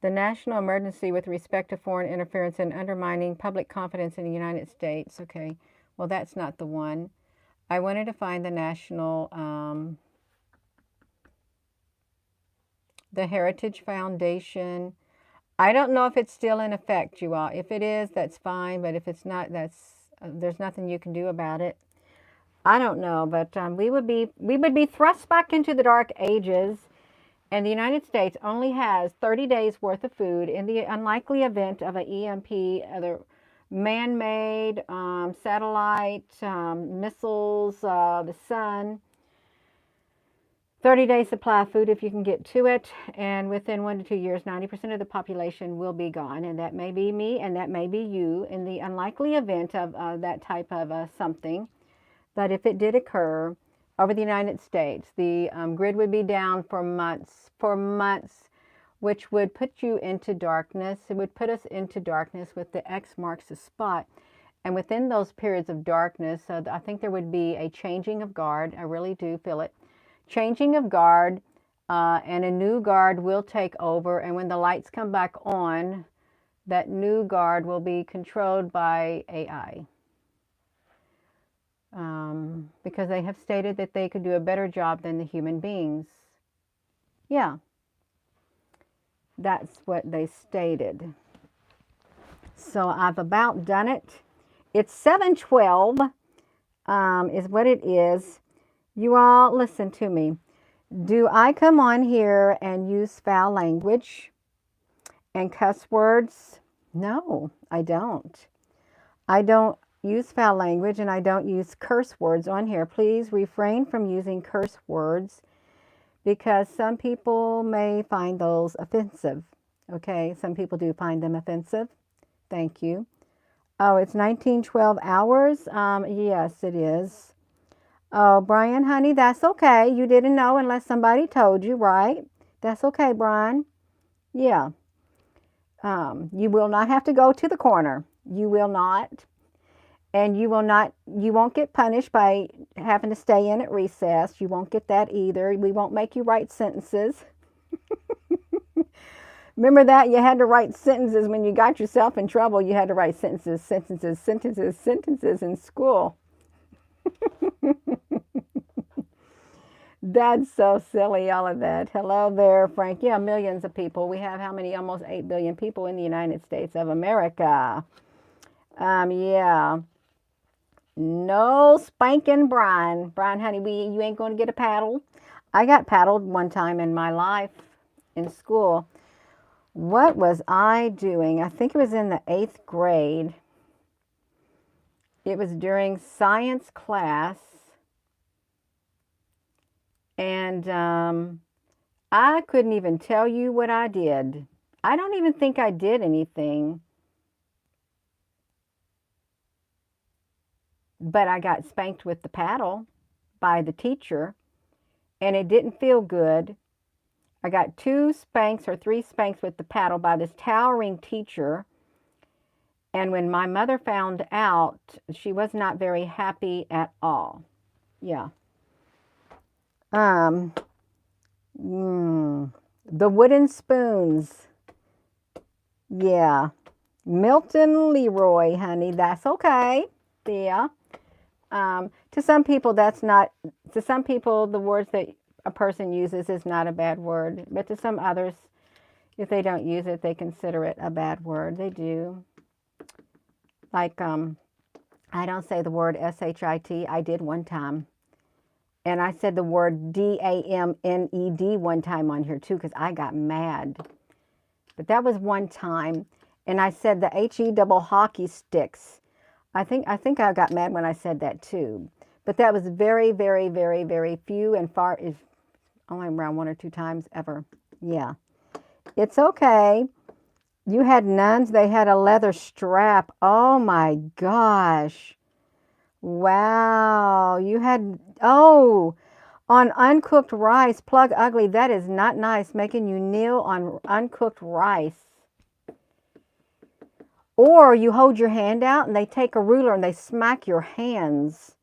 The national emergency with respect to foreign interference and undermining public confidence in the United States. Okay, well, that's not the one. I wanted to find the national, the Heritage Foundation. I don't know if it's still in effect, you all. If it is, that's fine, but if it's not, there's nothing you can do about it. I don't know, but we would be thrust back into the dark ages. And the United States only has 30 days worth of food in the unlikely event of an EMP, other man-made, satellite, missiles, the sun. 30-day supply of food if you can get to it. And within 1 to 2 years, 90% of the population will be gone. And that may be me and that may be you in the unlikely event of that type of something. But if it did occur, over the United States, the grid would be down for months, which would put you into darkness. It would put us into darkness with the X marks the spot. And within those periods of darkness, I think there would be a changing of guard. I really do feel it. changing of guard, and a new guard will take over. And when the lights come back on, that new guard will be controlled by AI. Because they have stated that they could do a better job than the human beings. Yeah, that's what they stated. So I've about done it. It's 7:12 is what it is. You all listen to me. Do I come on here and use foul language and cuss words? No, I don't. I don't use foul language and I don't use curse words on here. Please refrain from using curse words because some people may find those offensive. Okay, some people do find them offensive. Thank you. Oh, it's 1912 hours? Yes, it is. Oh, Brian, honey, that's okay. You didn't know unless somebody told you, right? That's okay, Brian. Yeah. You will not have to go to the corner. You will not. And you won't get punished by having to stay in at recess. You won't get that either. We won't make you write sentences. Remember that? You had to write sentences when you got yourself in trouble. You had to write sentences in school. That's so silly, all of that. Hello there, Frank. Yeah, millions of people. We have how many? Almost 8 billion people in the United States of America. Yeah. No spanking Brian. Brian, honey, you ain't going to get a paddle. I got paddled one time in my life in school. What was I doing? I think it was in the 8th grade. It was during science class. And I couldn't even tell you what I did. I don't even think I did anything. But I got spanked with the paddle by the teacher. And it didn't feel good. I got 2 spanks or 3 spanks with the paddle by this towering teacher. And when my mother found out, she was not very happy at all. Yeah. The wooden spoons. Yeah. Milton Leroy, honey. That's okay. Yeah. To some people, to some people, the words that a person uses is not a bad word. But to some others, if they don't use it, they consider it a bad word. They do. Like, I don't say the word S-H-I-T. I did one time. And I said the word D-A-M-N-E-D one time on here too because I got mad. But that was one time. And I said the H-E double hockey sticks. I think I got mad when I said that too. But that was very, very, very, very few and far, is only around 1 or 2 times ever. Yeah. It's okay. You had nuns. They had a leather strap. Oh my gosh. Wow. You had, oh, on uncooked rice. Plug ugly. That is not nice. Making you kneel on uncooked rice. Or you hold your hand out and they take a ruler and they smack your hands.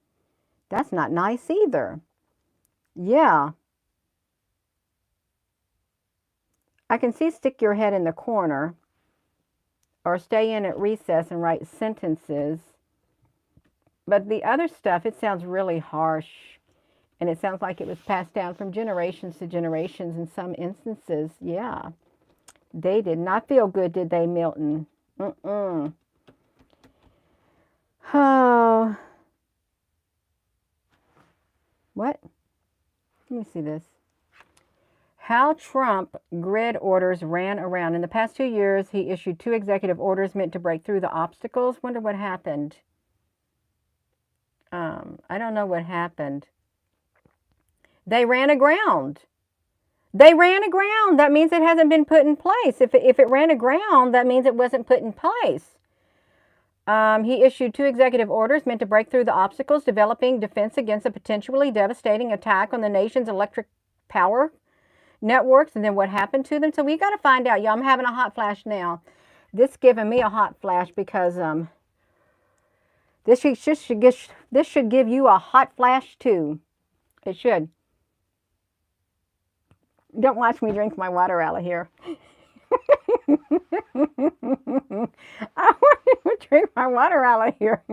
That's not nice either. Yeah. I can see stick your head in the corner or stay in at recess and write sentences. But the other stuff, it sounds really harsh. And it sounds like it was passed down from generations to generations in some instances. Yeah. They did not feel good, did they, Milton? Oh. What? Let me see this. How Trump grid orders ran around. In the past 2 years, he issued 2 executive orders meant to break through the obstacles. Wonder what happened. I don't know what happened. They ran aground. They ran aground. That means it hasn't been put in place. If it ran aground, that means it wasn't put in place. He issued 2 executive orders meant to break through the obstacles, developing defense against a potentially devastating attack on the nation's electric power networks. And then what happened to them? So we got to find out. Y'all, I'm having a hot flash now. This is giving me a hot flash because this should give you a hot flash too. It should. Don't watch me drink my water out of here. I want to drink my water out of here.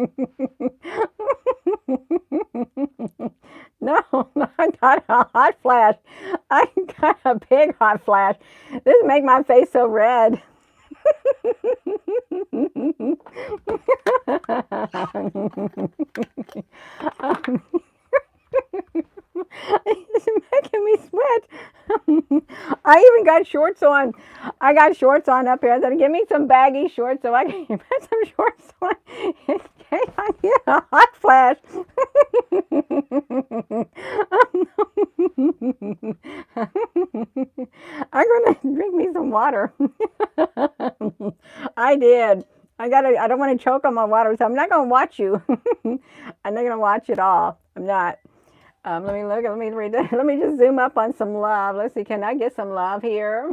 No, I got a hot flash. I got a big hot flash. This make my face so red. It's making me sweat. I even got shorts on. I got shorts on up here. I said, give me some baggy shorts so I can put some shorts on in case I get a hot flash. I'm going to drink me some water. I did. I don't want to choke on my water, so I'm not going to watch you. I'm not going to watch it all. I'm not. Let me look. Let me read that. Let me just zoom up on some love. Let's see. Can I get some love here?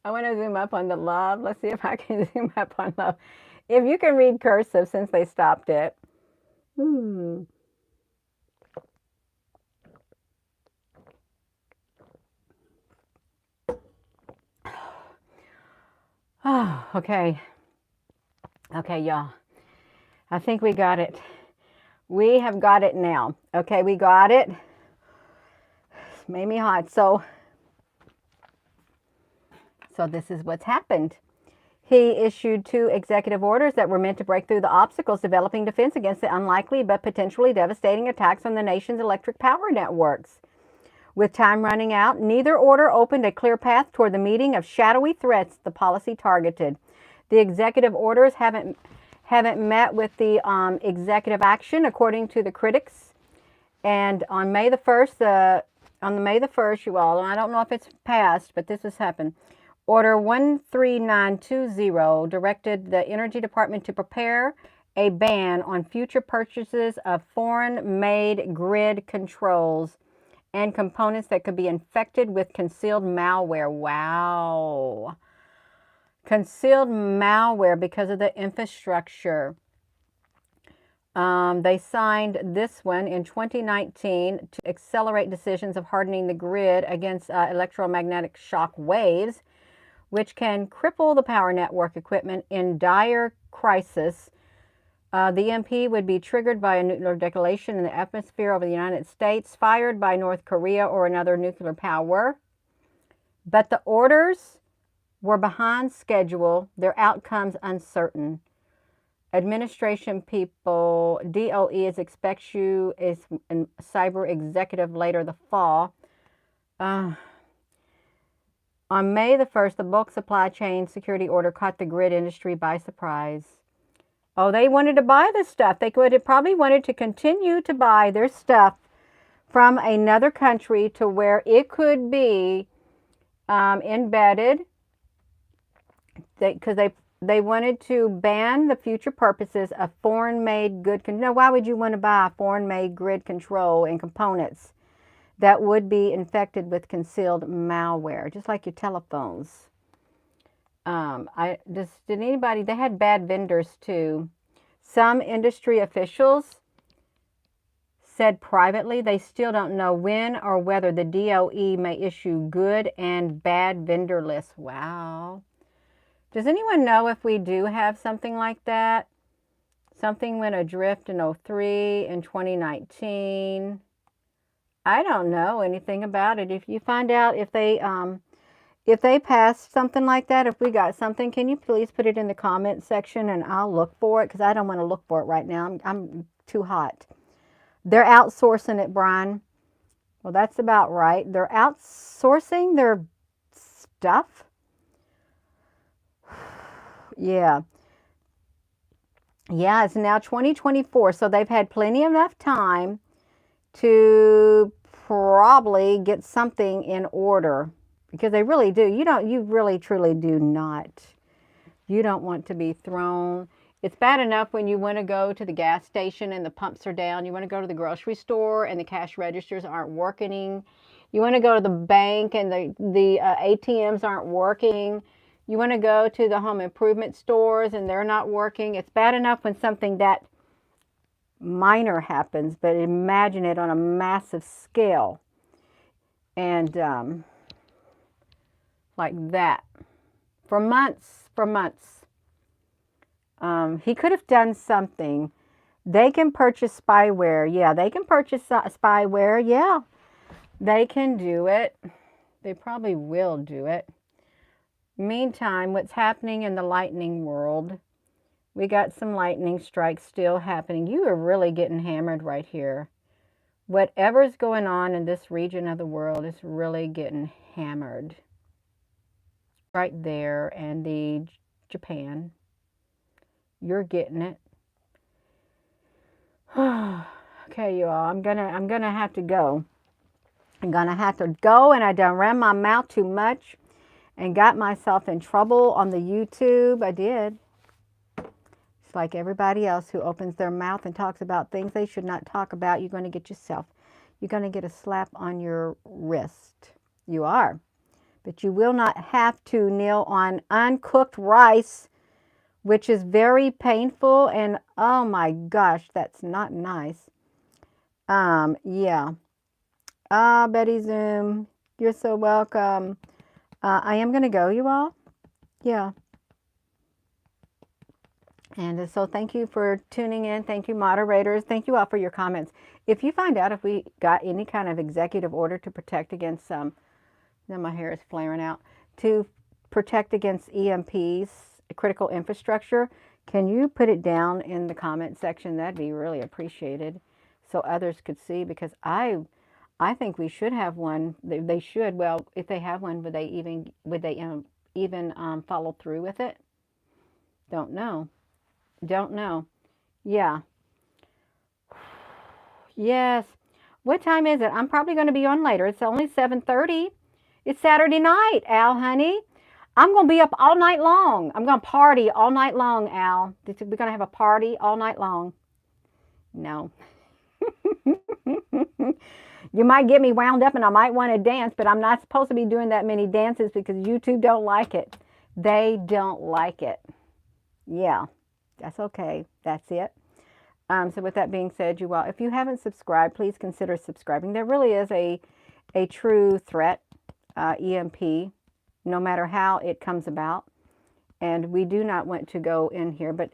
I want to zoom up on the love. Let's see if I can zoom up on love. If you can read cursive since they stopped it. Oh, okay. Okay, y'all. I think we got it. We have got it now. Okay, we got it. It's made me hot. So this is what's happened. He issued 2 executive orders that were meant to break through the obstacles developing defense against the unlikely but potentially devastating attacks on the nation's electric power networks. With time running out, neither order opened a clear path toward the meeting of shadowy threats the policy targeted. The executive orders haven't met with the executive action, according to the critics. And on May the 1st, you all, and I don't know if it's passed, but this has happened. Order 13920 directed the Energy Department to prepare a ban on future purchases of foreign-made grid controls and components that could be infected with concealed malware. Wow. Concealed malware because of the infrastructure. They signed this one in 2019 to accelerate decisions of hardening the grid against electromagnetic shock waves, which can cripple the power network equipment in dire crisis. The EMP would be triggered by a nuclear declaration in the atmosphere over the United States, fired by North Korea or another nuclear power. But the orders were behind schedule, their outcomes uncertain. Administration people, DOE expects you as a cyber executive later the fall. On May the 1st, the bulk supply chain security order caught the grid industry by surprise. Oh, they wanted to buy this stuff. They could have probably wanted to continue to buy their stuff from another country to where it could be embedded. Because they wanted to ban the future purposes of foreign-made good. Now, why would you want to buy foreign-made grid control and components that would be infected with concealed malware, just like your telephones? Did anybody? They had bad vendors too. Some industry officials said privately they still don't know when or whether the DOE may issue good and bad vendor lists. Wow. Does anyone know if we do have something like that? Something went adrift in 2003 and 2019. I don't know anything about it. If you find out if they passed something like that, if we got something, can you please put it in the comment section and I'll look for it, because I don't want to look for it right now. I'm too hot. They're outsourcing it, Brian. Well, that's about right. They're outsourcing their stuff. Yeah. Yeah, it's now 2024, so they've had plenty enough time to probably get something in order, because they really do. You really truly do not. You don't want to be thrown. It's bad enough when you want to go to the gas station and the pumps are down. You want to go to the grocery store and the cash registers aren't working. You want to go to the bank and the ATMs aren't working. You want to go to the home improvement stores and they're not working. It's bad enough when something that minor happens, but imagine it on a massive scale. And like that for months, he could have done something. They can purchase spyware. Yeah, they can purchase spyware. Yeah, they can do it. They probably will do it. Meantime, what's happening in the lightning world? We got some lightning strikes still happening. You are really getting hammered right here. Whatever's going on in this region of the world is really getting hammered. Right there, and the Japan. You're getting it. Okay, you all. I'm gonna have to go. I'm gonna have to go, and I done ran my mouth too much and got myself in trouble on the YouTube. I did. It's like everybody else who opens their mouth and talks about things they should not talk about. You're going to get yourself. You're going to get a slap on your wrist. You are. But you will not have to kneel on uncooked rice, which is very painful. And oh my gosh, that's not nice. Yeah. Betty Zoom, you're so welcome. I am going to go, you all. Yeah. And so thank you for tuning in. Thank you, moderators. Thank you all for your comments. If you find out if we got any kind of executive order to protect against now my hair is flaring out, to protect against EMPs, critical infrastructure, can you put it down in the comment section? That'd be really appreciated so others could see, because I think we should have one. They should. Well, if they have one, would they even follow through with it? Don't know. Don't know. Yeah. Yes. What time is it? I'm probably going to be on later. It's only 7:30. It's Saturday night, Al, honey. I'm going to be up all night long. I'm going to party all night long, Al. We're going to have a party all night long. No. You might get me wound up and I might want to dance, but I'm not supposed to be doing that many dances because YouTube don't like it. They don't like it. Yeah, that's okay. That's it. So with that being said, you all, if you haven't subscribed, please consider subscribing. There really is a true threat, EMP, no matter how it comes about. And we do not want to go in here. But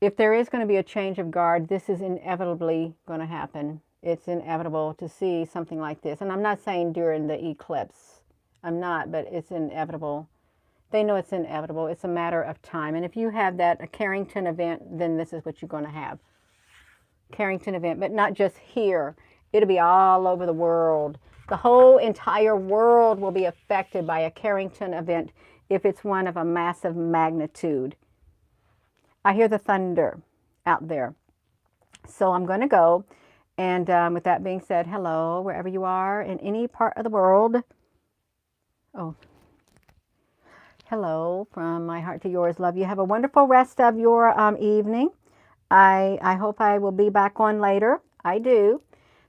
if there is going to be a change of guard, this is inevitably going to happen. It's inevitable to see something like this. And I'm not saying during the eclipse. I'm not, but it's inevitable. They know it's inevitable. It's a matter of time. And if you have a Carrington event, then this is what you're going to have. Carrington event, but not just here. It'll be all over the world. The whole entire world will be affected by a Carrington event if it's one of a massive magnitude. I hear the thunder out there. So I'm going to go. And with that being said, hello, wherever you are in any part of the world. Oh, hello from my heart to yours. Love you. Have a wonderful rest of your evening. I hope I will be back on later. I do.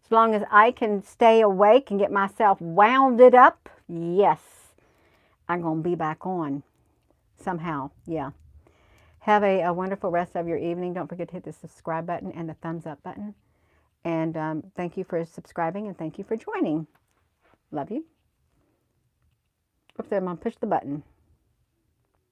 As long as I can stay awake and get myself wounded up, yes, I'm going to be back on somehow. Yeah. Have a wonderful rest of your evening. Don't forget to hit the subscribe button and the thumbs up button. And thank you for subscribing and thank you for joining. Love you. Oops, I'm going to push the button.